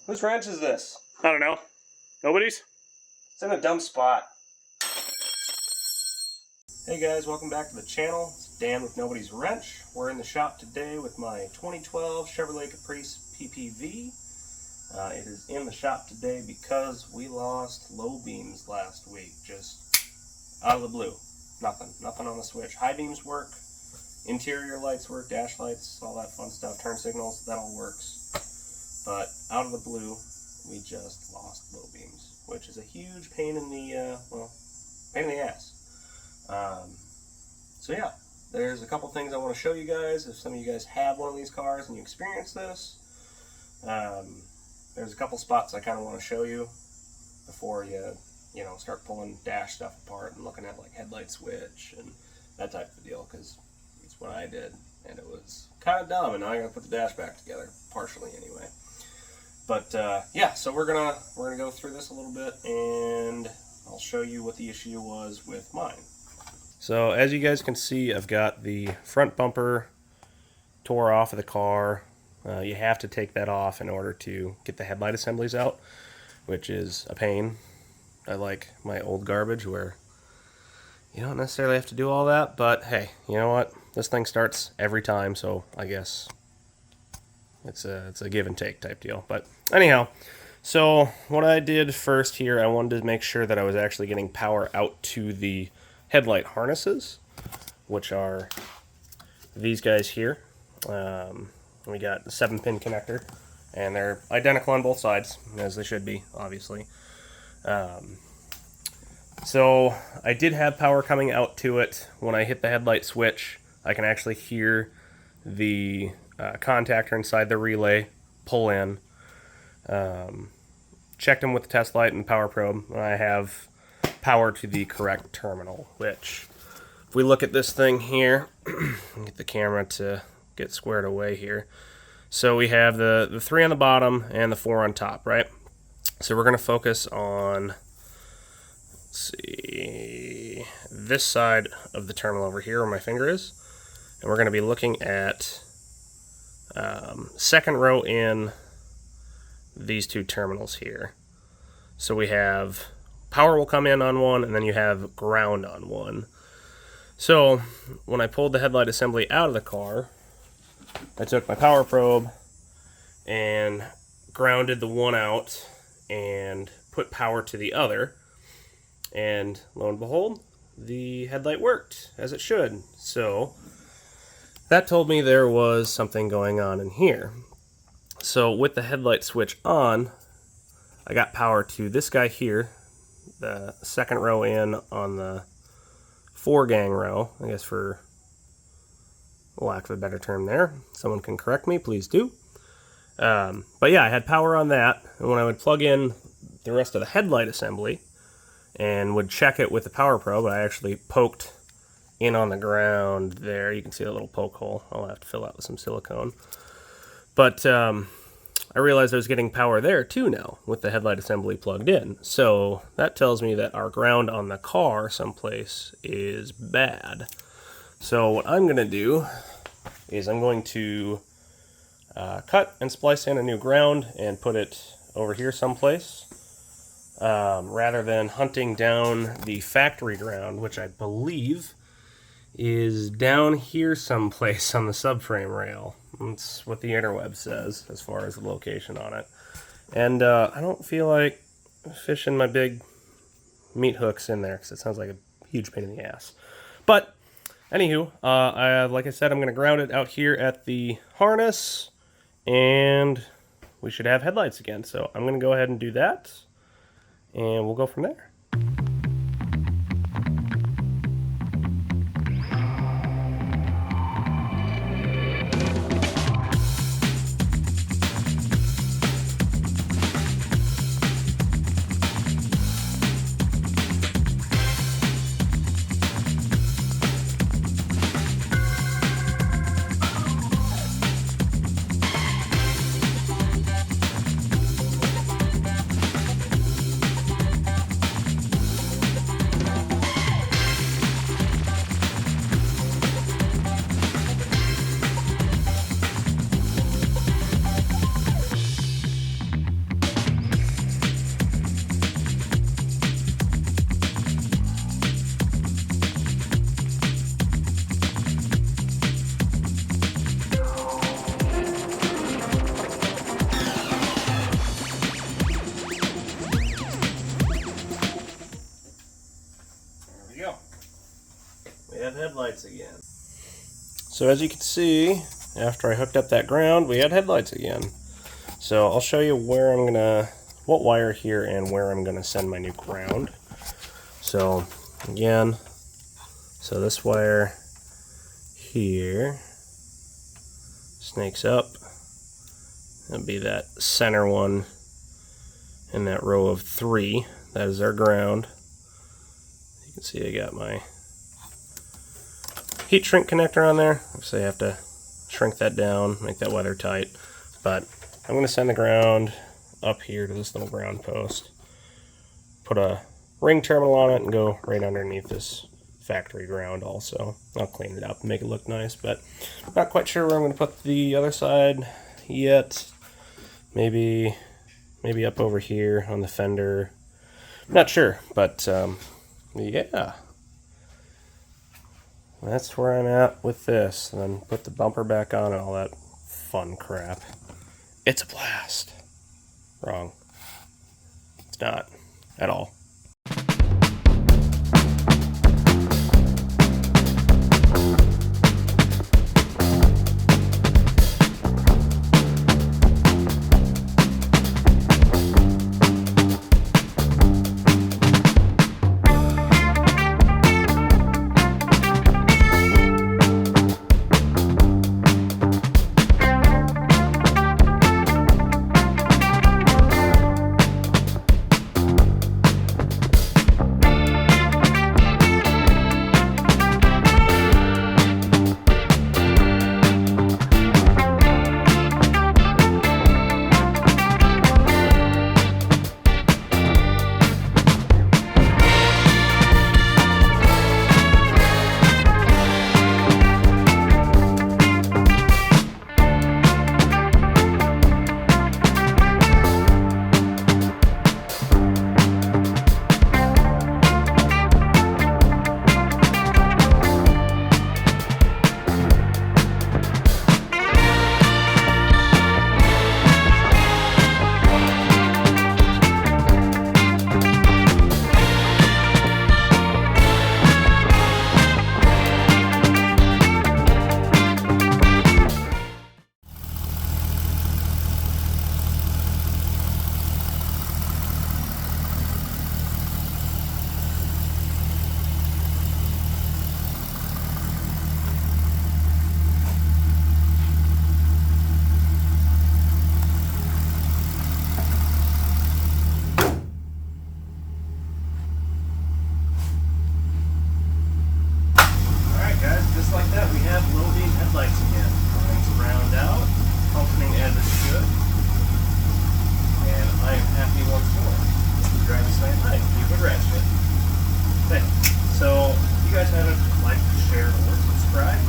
Whose wrench is this? I don't know. Nobody's? It's in a dumb spot. Hey guys, welcome back to the channel. It's Dan with Nobody's Wrench. We're in the shop today with my 2012 Chevrolet Caprice PPV. It is in the shop today because we lost low beams last week, just out of the blue. Nothing on the switch. High beams work, interior lights work, dash lights, all that fun stuff, turn signals, that all works. But out of the blue, we just lost low beams, which is a huge pain in the, pain in the ass. So yeah, there's a couple things I want to show you guys. If some of you guys have one of these cars and you experience this, there's a couple spots I kind of want to show you before you start pulling dash stuff apart and looking at like headlight switch and that type of deal, because it's what I did and it was kind of dumb, and now I gotta put the dash back together, partially anyway. But yeah, so we're gonna go through this a little bit and I'll show you what the issue was with mine. So as you guys can see, I've got the front bumper tore off of the car. You have to take that off in order to get the headlight assemblies out, which is a pain. I like my old garbage where you don't necessarily have to do all that, but hey, you know what? This thing starts every time, so I guess it's a give and take type deal. But anyhow, so what I did first here, I wanted to make sure that I was actually getting power out to the headlight harnesses, which are these guys here. We got the 7-pin connector, and they're identical on both sides, as they should be, obviously. So I did have power coming out to it. When I hit the headlight switch, I can actually hear the contactor inside the relay pull in. Checked them with the test light and power probe, and I have power to the correct terminal, which, if we look at this thing here, get the camera to get squared away here. So we have the 3 on the bottom and the 4 on top, right? So we're going to focus on, let's see, this side of the terminal over here where my finger is. And we're going to be looking at second row in these 2 terminals here. So we have power will come in on one, and then you have ground on one. So when I pulled the headlight assembly out of the car, I took my power probe and grounded the one out and put power to the other, and lo and behold, the headlight worked as it should. So that told me there was something going on in here. So with the headlight switch on, I got power to this guy here, the second row in on the 4-gang row, I guess, for lack of a better term there. Someone can correct me, please do. But yeah, I had power on that, and when I would plug in the rest of the headlight assembly and would check it with the power probe, I actually poked in on the ground there. You can see a little poke hole. I'll have to fill out with some silicone. But I realized I was getting power there too now with the headlight assembly plugged in. So that tells me that our ground on the car someplace is bad. So what I'm going to do is I'm going to cut and splice in a new ground and put it over here someplace, rather than hunting down the factory ground, which I believe is down here someplace on the subframe rail. That's what the interweb says as far as the location on it. And I don't feel like fishing my big meat hooks in there because it sounds like a huge pain in the ass. But anywho, like I said, I'm going to ground it out here at the harness, and we should have headlights again. So I'm going to go ahead and do that, and we'll go from there. we go. We have headlights again. So as you can see, after I hooked up that ground, we had headlights again. So I'll show you where I'm gonna, what wire here and where I'm gonna send my new ground. So again, so this wire here snakes up. That'll be that center one in that row of 3. That is our ground. You can see I got my heat shrink connector on there. Obviously I have to shrink that down, make that weather tight. But I'm going to send the ground up here to this little ground post. Put a ring terminal on it and go right underneath this factory ground also. I'll clean it up and make it look nice, but not quite sure where I'm going to put the other side yet. Maybe up over here on the fender. Not sure, but yeah. That's where I'm at with this. And then put the bumper back on and all that fun crap. It's a blast. Wrong. It's not at all. Just like that, we have low-beam headlights again. Everything's round out, functioning as it should, and I am happy once more. Drive this thing at night, keep it ratchet. Okay, so if you guys haven't liked, shared, or subscribed,